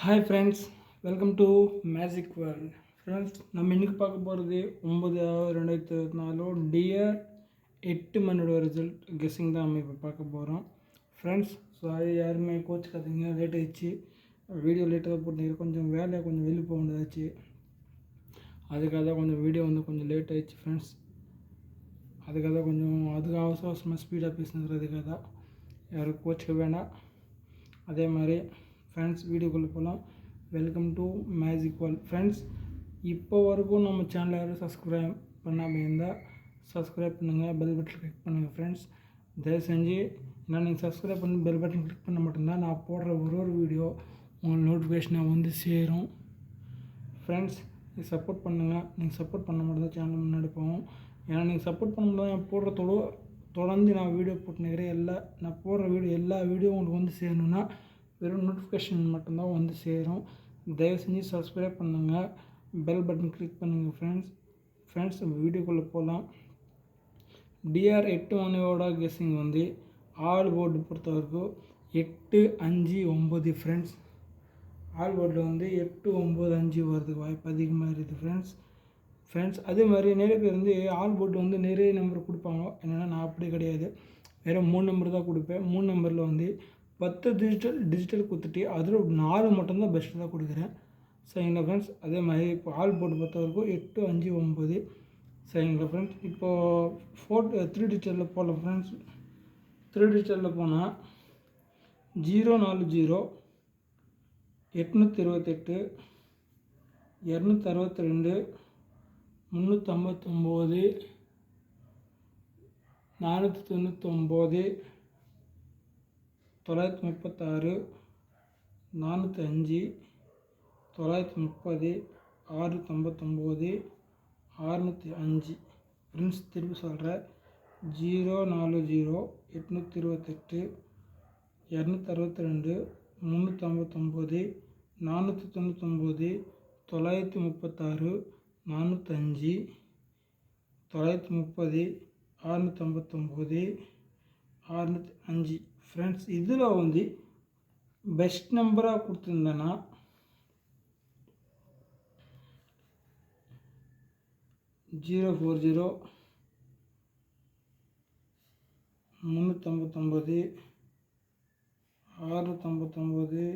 Hi friends, welcome to magic world. Friends, நம்ம இன்றைக்கி பார்க்க போகிறது 9/6/2024 டியர் 8 மணியோட ரிசல்ட் கெஸ்ஸிங் தான் நம்ம இப்போ பார்க்க போகிறோம். ஃப்ரெண்ட்ஸ், சாரி யாருமே கோச்சுக்காதீங்க, லேட் ஆகிடுச்சு. வீடியோ லேட்டாக தான் போட்டுருக்கேன். கொஞ்சம் வேலையை கொஞ்சம் வெளியே போக வேண்டியதாச்சு. அதுக்காக தான் கொஞ்சம் வீடியோ கொஞ்சம் லேட் ஆகிடுச்சு ஃப்ரெண்ட்ஸ். அதுக்காக தான் அதுக்கு அவசரமாக ஸ்பீடாக பேசுனதுக்காக தான் யாரும் கோச்சிக்க வேண்டாம். அதே மாதிரி ஃப்ரெண்ட்ஸ், வீடியோக்குள்ளே போகலாம். Welcome to magic world. Friends, இப்போ வரைக்கும் நம்ம சேனலை யாரும் சப்ஸ்கிரைப் பண்ணாமல் இருந்தால் சப்ஸ்கிரைப் பண்ணுங்கள், பெல் பட்டன் கிளிக் பண்ணுங்கள். ஃப்ரெண்ட்ஸ், தயவு செஞ்சு நீங்கள் சப்ஸ்கிரைப் பண்ணி பெல் பட்டன் கிளிக் பண்ண மட்டும்தான் நான் போடுற ஒரு வீடியோ உங்களுக்கு நோட்டிஃபிகேஷனாக சேரும். ஃப்ரெண்ட்ஸ், நீங்கள் சப்போர்ட் பண்ணுங்கள். நீங்கள் சப்போர்ட் பண்ண மட்டும் தான் சேனல் முன்னாடி போகும். ஏன்னா நீங்கள் சப்போர்ட் பண்ணும்போது நான் போடுறதோடு தொடர்ந்து நான் வீடியோ போட்டுனுக்கிறேன். நான் போடுற எல்லா வீடியோ உங்களுக்கு சேரணுன்னா வெறும் நோட்டிஃபிகேஷன் மட்டும்தான் சேரும். தயவு செஞ்சு சப்ஸ்கிரைப் பண்ணுங்கள், பெல் பட்டன் கிளிக் பண்ணுங்கள். ஃப்ரெண்ட்ஸ் வீடியோக்குள்ளே போகலாம். டிஆர் 8 மணியோட கெஸ்ஸிங் ஆல் போர்டு பொறுத்த வரைக்கும் 8, 5, 9. ஃப்ரெண்ட்ஸ், ஆல் போர்டில் 8, 9, 5 வரதுக்கு வாய்ப்பு அதிகமாக இருக்குது ஃப்ரெண்ட்ஸ். அதே மாதிரி நிறைய பேர் ஆல் போர்டு நிறைய நம்பர் கொடுப்பாங்க. என்னென்னா நான் அப்படி கிடையாது, வெறும் 3 நம்பர் தான் கொடுப்பேன். 3 நம்பரில் 10 டிஜிட்டல் கொடுத்துட்டு அதில் 4 மட்டும்தான் பெஸ்ட்டு தான் கொடுக்குறேன். சரிங்களா ஃப்ரெண்ட்ஸ். அதே மாதிரி இப்போ ஆல் போர்டு பொறுத்த வரைக்கும் 8, 5, 9. சரிங்களா ஃப்ரெண்ட்ஸ். இப்போது 3 டிஜிட்டலில் போகலாம் ஃப்ரெண்ட்ஸ். 3 டிஜிட்டலில் போனால் 040, 828, 262, 359, 499, 936, 405, 930, 699, 605. ஃப்ரெண்ட்ஸ், திருப்பி சொல்கிறேன். 040, 828, 262, 359, 499, 936, 405, 930, 659, 605. ஃப்ரெண்ட்ஸ், இதில் பெஸ்ட் நம்பராக கொடுத்துருந்தேன்னா 040, 359, 659,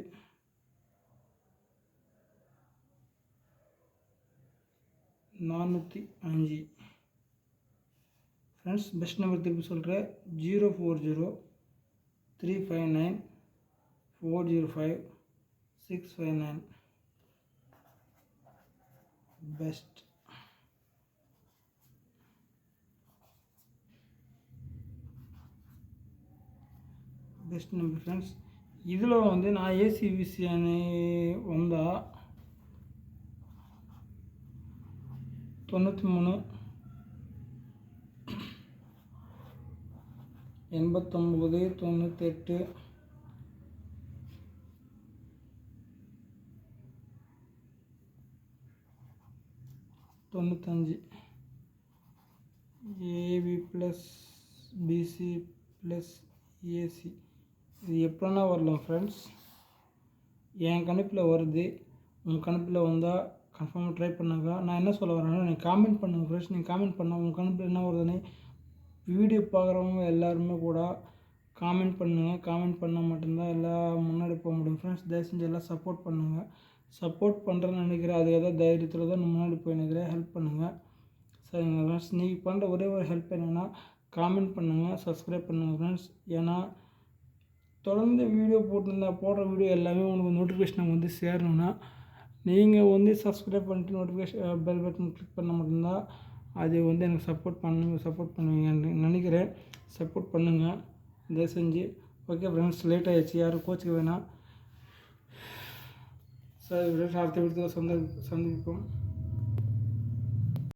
405. ஃப்ரெண்ட்ஸ், பெஸ்ட் நம்பர் திருப்பி சொல்கிறேன். 040, 359, 405, 659. Best number friends. இதில் நான் ஏசிபிசி அணி வந்தால் 93, 89, 98, 95, A B plus B C plus A C. இது எப்படின்னா வரலாம் ஃப்ரெண்ட்ஸ். என் கணிப்பில் வருது, உங்கள் கணிப்பில் வந்தால் கன்ஃபார்மாக ட்ரை பண்ணுங்க. நான் என்ன சொல்ல வரேன்னா, நீங்கள் காமெண்ட் பண்ணுங்கள் ஃப்ரெண்ட்ஸ். நீங்கள் காமெண்ட் பண்ணால் உங்கள் கணிப்பில் என்ன வருதுன்னு வீடியோ பார்க்குறவங்க எல்லாருமே கூட காமெண்ட் பண்ணுங்கள். காமெண்ட் பண்ணால் மட்டும்தான் எல்லாம் முன்னாடி போக முடியும் ஃப்ரெண்ட்ஸ். தயவு செஞ்சு எல்லாம் சப்போர்ட் பண்ணுங்கள். சப்போர்ட் பண்ணுறேன்னு நினைக்கிறேன். அதுக்காக தான் தைரியத்தில் தான் முன்னாடி போய் நினைக்கிறேன். ஹெல்ப் பண்ணுங்கள். சரிங்க ஃப்ரெண்ட்ஸ். நீங்கள் பண்ணுற ஒரே ஒரு ஹெல்ப் என்னென்னா காமெண்ட் பண்ணுங்கள், சப்ஸ்கிரைப் பண்ணுங்கள் ஃப்ரெண்ட்ஸ். ஏன்னா தொடர்ந்து வீடியோ போடுற வீடியோ எல்லாமே உங்களுக்கு நோட்டிஃபிகேஷன் சேரணுன்னா நீங்கள் சப்ஸ்கிரைப் பண்ணிட்டு நோட்டிஃபிகேஷன் பெல் பட்டன் கிளிக் பண்ண மட்டும்தான் அது எனக்கு சப்போர்ட் பண்ணுவீங்கன்னு நினைக்கிறேன். சப்போர்ட் பண்ணுங்கள் தயவு செஞ்சு. ஓகே ஃப்ரெண்ட்ஸ், லேட் ஆகிடுச்சு, யாரும் கோச்சிக்க வேணாம். சரி ஃப்ரெண்ட்ஸ், அடுத்த வீடியோவில் சந்திப்போம்.